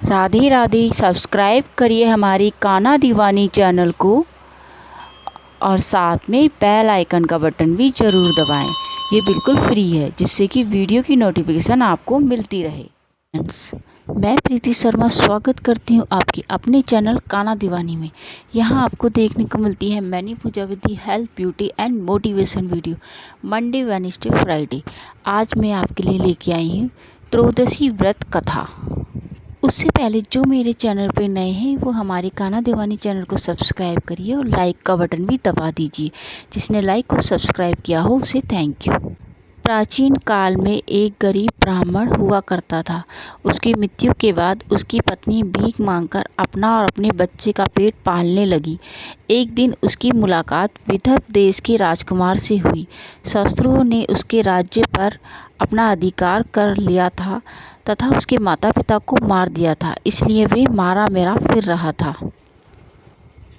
Radhe Radhe. Subscribe करिए हमारी कान्हा दीवानी channel को और साथ में बेल आइकन का बटन भी ज़रूर दबाएं। ये बिल्कुल फ्री है, जिससे कि वीडियो की नोटिफिकेशन आपको मिलती रहे। फ्रेंड्स, मैं प्रीति शर्मा स्वागत करती हूँ आपकी अपने चैनल कान्हा दीवानी में। यहाँ आपको देखने को मिलती है मैनी पूजा विधि, health, beauty and motivation video Monday, Wednesday, Friday. आज मैं आपके लिए लेके आई हूँ त्रयोदशी व्रत कथा। उससे पहले जो मेरे चैनल पे नए हैं वो हमारे कान्हा दीवानी चैनल को सब्सक्राइब करिए और लाइक का बटन भी दबा दीजिए। जिसने लाइक और सब्सक्राइब किया हो उसे थैंक यू। प्राचीन काल में एक गरीब ब्राह्मण हुआ करता था। उसकी मृत्यु के बाद उसकी पत्नी भीख मांगकर अपना और अपने बच्चे का पेट पालने लगी। एक दिन उसकी मुलाकात विदर्भ देश के राजकुमार से हुई। शत्रुओं ने उसके राज्य पर अपना अधिकार कर लिया था तथा उसके माता पिता को मार दिया था, इसलिए वे मारा मेरा फिर रहा था।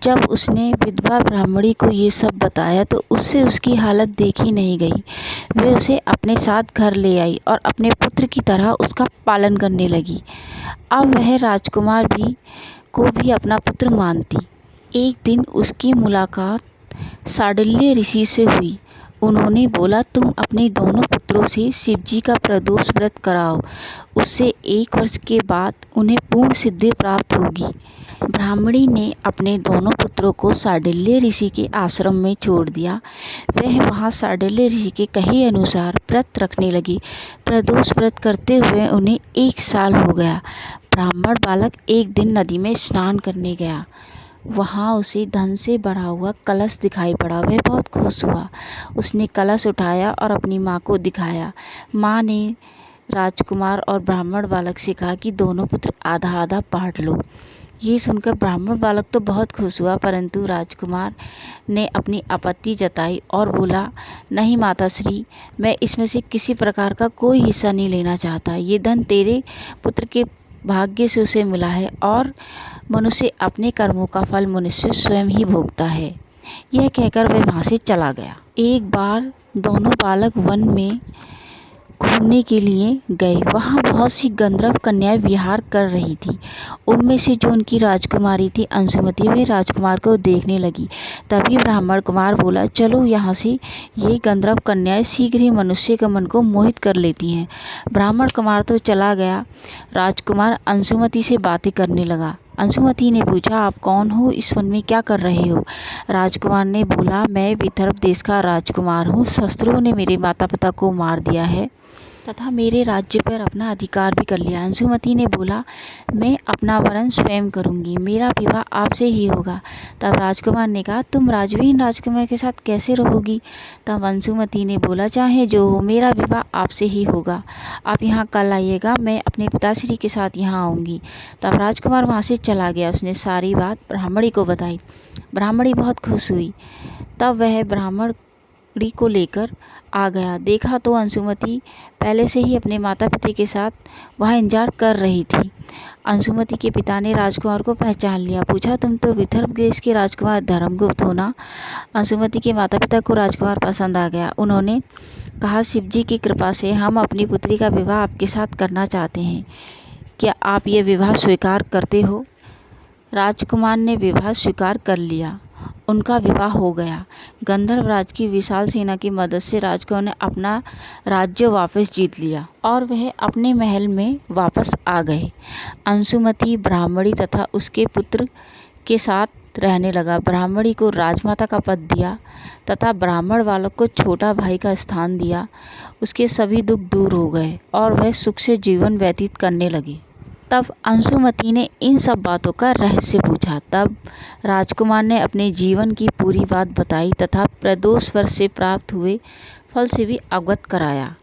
जब उसने विधवा ब्राह्मणी को ये सब बताया तो उससे उसकी हालत देखी नहीं गई। वे उसे अपने साथ घर ले आई और अपने पुत्र की तरह उसका पालन करने लगी। अब वह राजकुमार को भी अपना पुत्र मानती। एक दिन उसकी मुलाकात सांडिल्य ऋषि से हुई। उन्होंने बोला, तुम अपने दोनों पुत्रों से शिवजी का प्रदोष व्रत कराओ। उससे 1 वर्ष के बाद उन्हें पूर्ण सिद्धि प्राप्त होगी। ब्राह्मणी ने अपने दोनों पुत्रों को सांडिल्य ऋषि के आश्रम में छोड़ दिया। वह वहाँ सांडिल्य ऋषि के कहे अनुसार व्रत रखने लगी। प्रदोष व्रत करते हुए उन्हें 1 साल हो गया। ब्राह्मण बालक एक दिन नदी में स्नान करने गया। वहाँ उसे धन से भरा हुआ कलश दिखाई पड़ा। वह बहुत खुश हुआ। उसने कलश उठाया और अपनी माँ को दिखाया। माँ ने राजकुमार और ब्राह्मण बालक से कहा कि दोनों पुत्र आधा आधा बांट लो। ये सुनकर ब्राह्मण बालक तो बहुत खुश हुआ, परंतु राजकुमार ने अपनी आपत्ति जताई और बोला, नहीं माताश्री, मैं इसमें से किसी प्रकार का कोई हिस्सा नहीं लेना चाहता। ये धन तेरे पुत्र के भाग्य से उसे मिला है और मनुष्य अपने कर्मों का फल मनुष्य स्वयं ही भोगता है। यह कहकर वह वहाँ से चला गया। एक बार दोनों बालक वन में घूमने के लिए गए। वहाँ बहुत सी गंधर्व कन्याएं विहार कर रही थी। उनमें से जो उनकी राजकुमारी थी अंशुमति, वह राजकुमार को देखने लगी। तभी ब्राह्मण कुमार बोला, चलो यहाँ से, ये गंधर्व कन्याएं शीघ्र ही मनुष्य के मन को मोहित कर लेती हैं। ब्राह्मण कुमार तो चला गया। राजकुमार अंशुमति से बातें करने लगा। अंशुमति ने पूछा, आप कौन हो? इस वन में क्या कर रहे हो? राजकुमार ने बोला, मैं विदर्भ देश का राजकुमार हूँ। शत्रुओं ने मेरे माता पिता को मार दिया है तथा मेरे राज्य पर अपना अधिकार भी कर लिया। अंशुमति ने बोला, मैं अपना वरण स्वयं करूंगी, मेरा विवाह आपसे ही होगा। तब राजकुमार ने कहा, तुम राजवीन राजकुमार के साथ कैसे रहोगी? तब अंशुमति ने बोला, चाहे जो हो, मेरा विवाह आपसे ही होगा। आप यहाँ कल आइएगा, मैं अपने पिताश्री के साथ यहाँ आऊँगी। तब राजकुमार वहाँ से चला गया। उसने सारी बात ब्राह्मणी को बताई। ब्राह्मणी बहुत खुश हुई। तब वह ब्राह्मणी को लेकर आ गया। देखा तो अंशुमति पहले से ही अपने माता पिता के साथ वहाँ इंतजार कर रही थी। अंशुमति के पिता ने राजकुमार को पहचान लिया। पूछा, तुम तो विदर्भ देश के राजकुमार धर्मगुप्त हो ना? अंशुमति के माता पिता को राजकुमार पसंद आ गया। उन्होंने कहा, शिवजी की कृपा से हम अपनी पुत्री का विवाह आपके साथ करना चाहते हैं। क्या आप ये विवाह स्वीकार करते हो? राजकुमार ने विवाह स्वीकार कर लिया। उनका विवाह हो गया। गंधर्व राज की विशाल सेना की मदद से राजकुमार ने अपना राज्य वापस जीत लिया और वह अपने महल में वापस आ गए। अंशुमति ब्राह्मणी तथा उसके पुत्र के साथ रहने लगा। ब्राह्मणी को राजमाता का पद दिया तथा ब्राह्मण बालक को छोटा भाई का स्थान दिया। उसके सभी दुख दूर हो गए और वह सुख से जीवन व्यतीत करने लगे। तब अंशुमति ने इन सब बातों का रहस्य पूछा। तब राजकुमार ने अपने जीवन की पूरी बात बताई तथा प्रदोष वर्ष से प्राप्त हुए फल से भी अवगत कराया।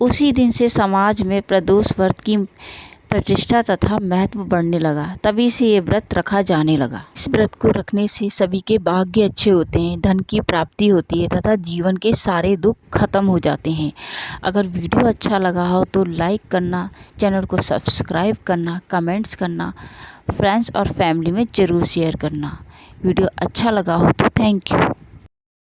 उसी दिन से समाज में प्रदोष व्रत की प्रतिष्ठा तथा महत्व बढ़ने लगा। तभी से ये व्रत रखा जाने लगा। इस व्रत को रखने से सभी के भाग्य अच्छे होते हैं, धन की प्राप्ति होती है तथा जीवन के सारे दुख खत्म हो जाते हैं। अगर वीडियो अच्छा लगा हो तो लाइक करना, चैनल को सब्सक्राइब करना, कमेंट्स करना, फ्रेंड्स और फैमिली में ज़रूर शेयर करना। वीडियो अच्छा लगा हो तो थैंक यू।